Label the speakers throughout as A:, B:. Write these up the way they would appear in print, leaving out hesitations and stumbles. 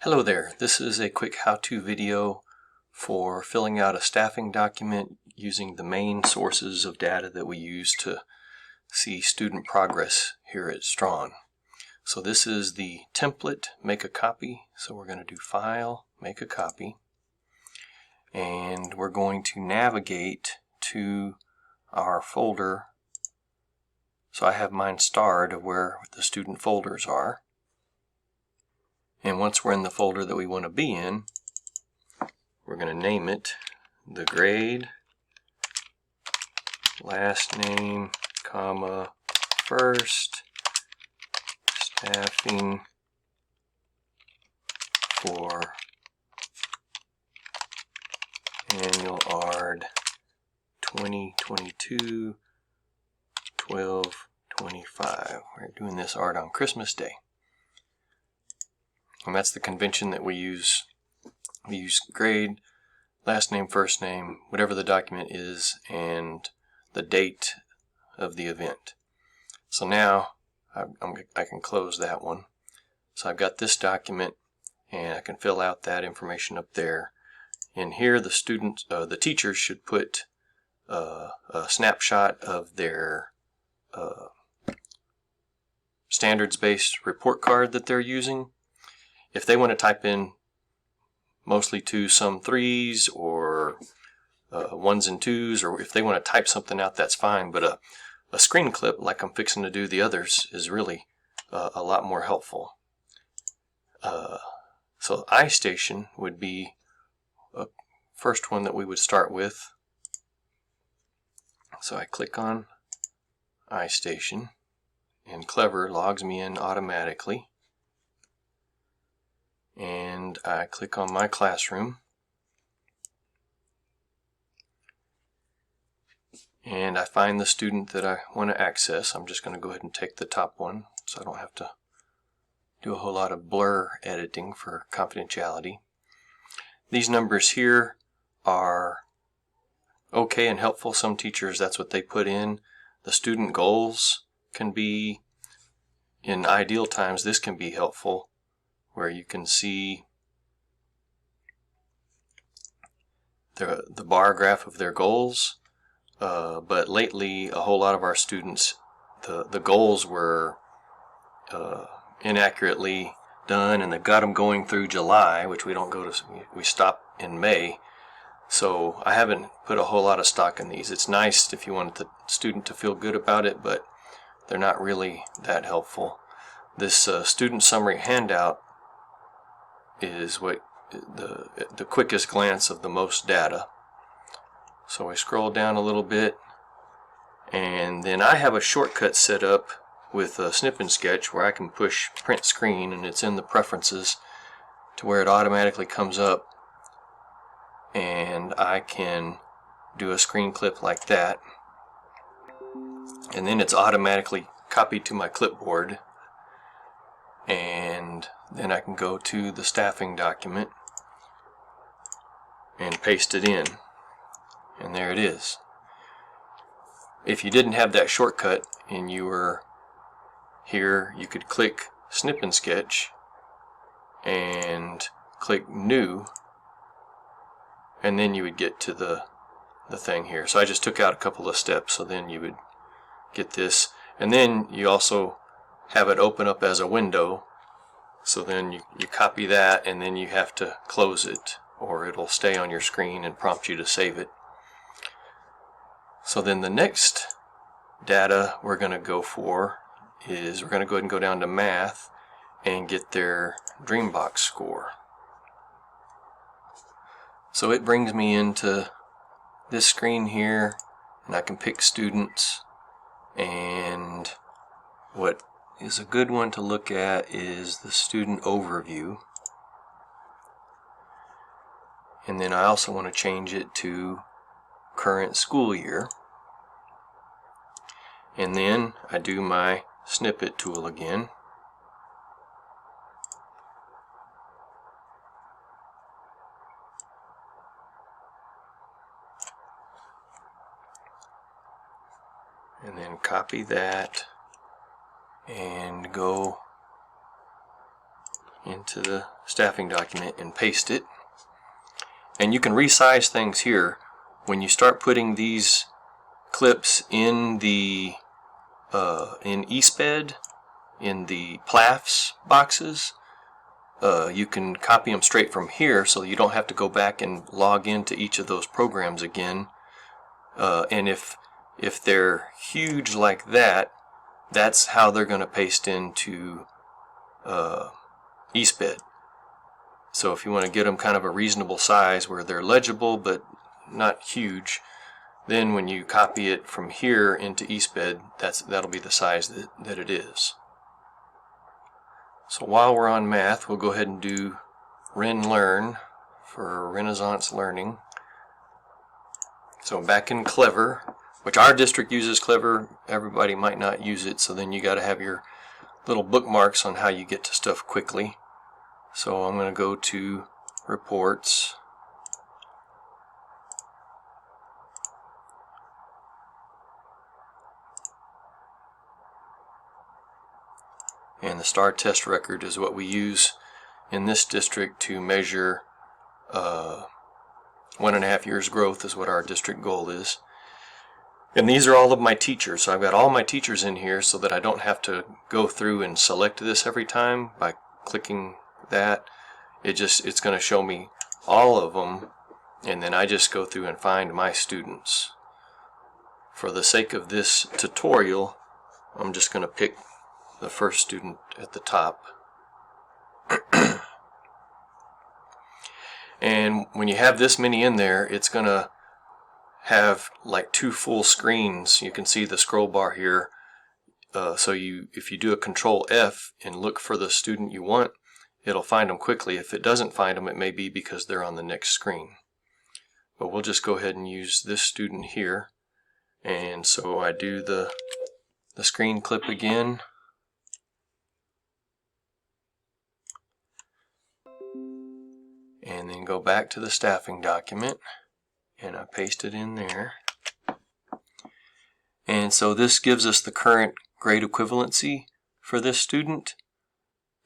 A: Hello there, this is a quick how-to video for filling out a staffing document using the main sources of data that we use to see student progress here at Strong. So this is the template, make a copy. So we're going to do File, Make a Copy, and we're going to navigate to our folder. So I have mine starred of where the student folders are. And once we're in the folder that we want to be in, we're going to name it the grade, last name, comma, first, staffing for annual ARD 2022 12/25. We're doing this ARD on Christmas Day. And that's the convention that we use. We use grade, last name, first name, whatever the document is, and the date of the event. So now I can close that one. So I've got this document, and I can fill out that information up there. And here the teachers should put a snapshot of their standards-based report card that they're using. If they want to type in mostly 2s, some 3s, or 1s and 2s, or if they want to type something out, that's fine. But a ScreenClip, like I'm fixing to do the others, is really a lot more helpful. So Istation would be a first one that we would start with. So I click on Istation, and Clever logs me in automatically. And I click on my classroom, and I find the student that I want to access. I'm just going to go ahead and take the top one so I don't have to do a whole lot of blur editing for confidentiality. These numbers here are okay and helpful. Some teachers, that's what they put in. The student goals can be, in ideal times, this can be helpful, where you can see the bar graph of their goals. But lately, a whole lot of our students, the goals were inaccurately done, and they've got them going through July, which we don't go to, we stop in May. So I haven't put a whole lot of stock in these. It's nice if you want the student to feel good about it, but they're not really that helpful. This student summary handout is what the quickest glance of the most data. So I scroll down a little bit, and then I have a shortcut set up with a Snip and Sketch where I can push print screen, and it's in the preferences to where it automatically comes up, and I can do a screen clip like that, and then it's automatically copied to my clipboard. And then I can go to the staffing document and paste it in, and there it is. If you didn't have that shortcut and you were here, you could click Snip and Sketch and click New, and then you would get to the thing here. So I just took out a couple of steps, so then you would get this, and then you also have it open up as a window. So then you copy that, and then you have to close it, or it'll stay on your screen and prompt you to save it. So then the next data we're going to go for is we're going to go ahead and go down to Math and get their Dreambox score. So it brings me into this screen here, and I can pick students, and what is a good one to look at is the student overview. And then I also want to change it to current school year. And then I do my snippet tool again. And then copy that and go into the staffing document and paste it. And you can resize things here. When you start putting these clips in the in eSped, in the PLAAFPs boxes, you can copy them straight from here, so you don't have to go back and log into each of those programs again. And if they're huge like that, that's how they're going to paste into eSped. So if you want to get them kind of a reasonable size where they're legible but not huge, then when you copy it from here into eSped, that'll be the size that it is. So while we're on math, we'll go ahead and do Learn for Renaissance Learning. So back in Clever, which our district uses Clever, everybody might not use it, so then you got to have your little bookmarks on how you get to stuff quickly. So I'm going to go to Reports, and the STAR test record is what we use in this district to measure 1.5 years growth is what our district goal is. And these are all of my teachers. So I've got all my teachers in here so that I don't have to go through and select this every time by clicking that. It's going to show me all of them, and then I just go through and find my students. For the sake of this tutorial, I'm just going to pick the first student at the top. And when you have this many in there, it's going to have like 2 full screens. You can see the scroll bar here. So if you do a Control F and look for the student you want, it'll find them quickly. If it doesn't find them, it may be because they're on the next screen. But we'll just go ahead and use this student here. And so I do the ScreenClip again. And then go back to the staffing document, and I paste it in there. And so this gives us the current grade equivalency for this student.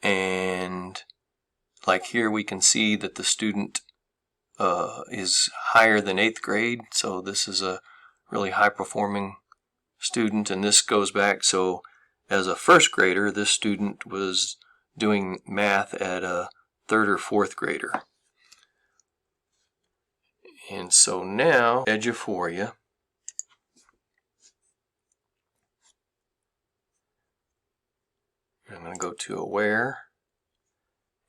A: And like here we can see that the student is higher than 8th grade, so this is a really high performing student. And this goes back, so as a 1st grader, this student was doing math at a 3rd or 4th grader. And so now, Eduphoria, I'm going to go to Aware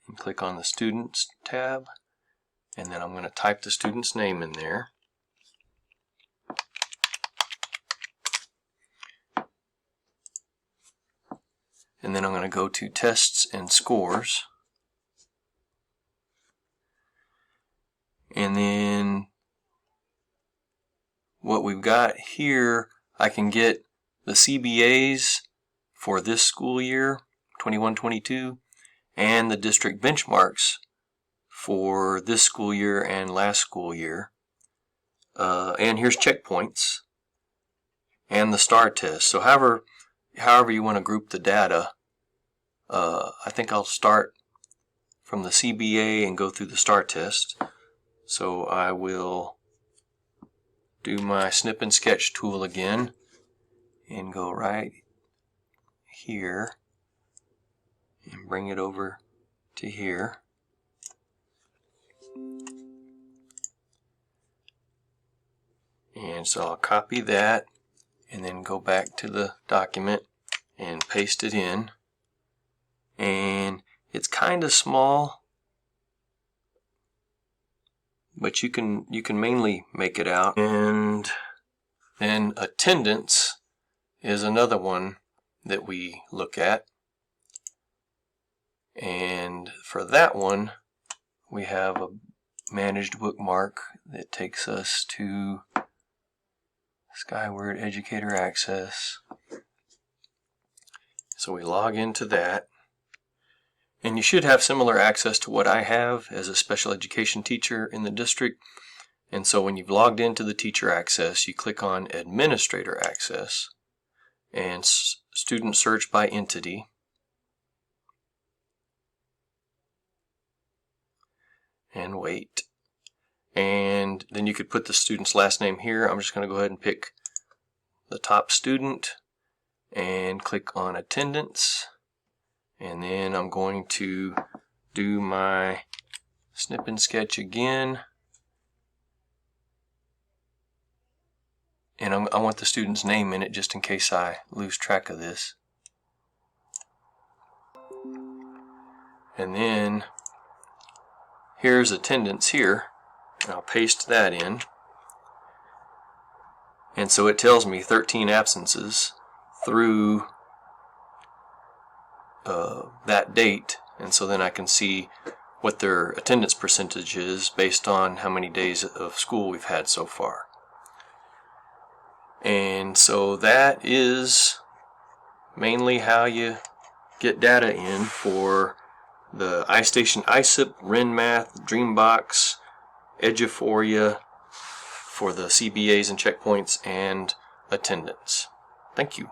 A: and click on the Students tab, and then I'm going to type the student's name in there. And then I'm going to go to Tests and Scores. And then what we've got here, I can get the CBAs for this school year, 21-22, and the district benchmarks for this school year and last school year. And here's checkpoints and the STAR test. So however you want to group the data, I think I'll start from the CBA and go through the STAR test. So I will do my snip and sketch tool again and go right here and bring it over to here. And so I'll copy that and then go back to the document and paste it in. And it's kind of small, but you can mainly make it out. And then attendance is another one that we look at. And for that one, we have a managed bookmark that takes us to Skyward Educator Access. So we log into that. And you should have similar access to what I have as a special education teacher in the district. And so when you've logged into the teacher access, you click on Administrator Access and Student Search by Entity. and wait. And then you could put the student's last name here. I'm just going to go ahead and pick the top student and click on attendance. And then I'm going to do my snip and sketch again. And I want the student's name in it just in case I lose track of this. And then here's attendance here. I'll paste that in. And so it tells me 13 absences through that date. And so then I can see what their attendance percentage is based on how many days of school we've had so far. And so that is mainly how you get data in for the Istation ISIP, RenMath, Dreambox, Eduphoria for the CBAs and checkpoints and attendance. Thank you.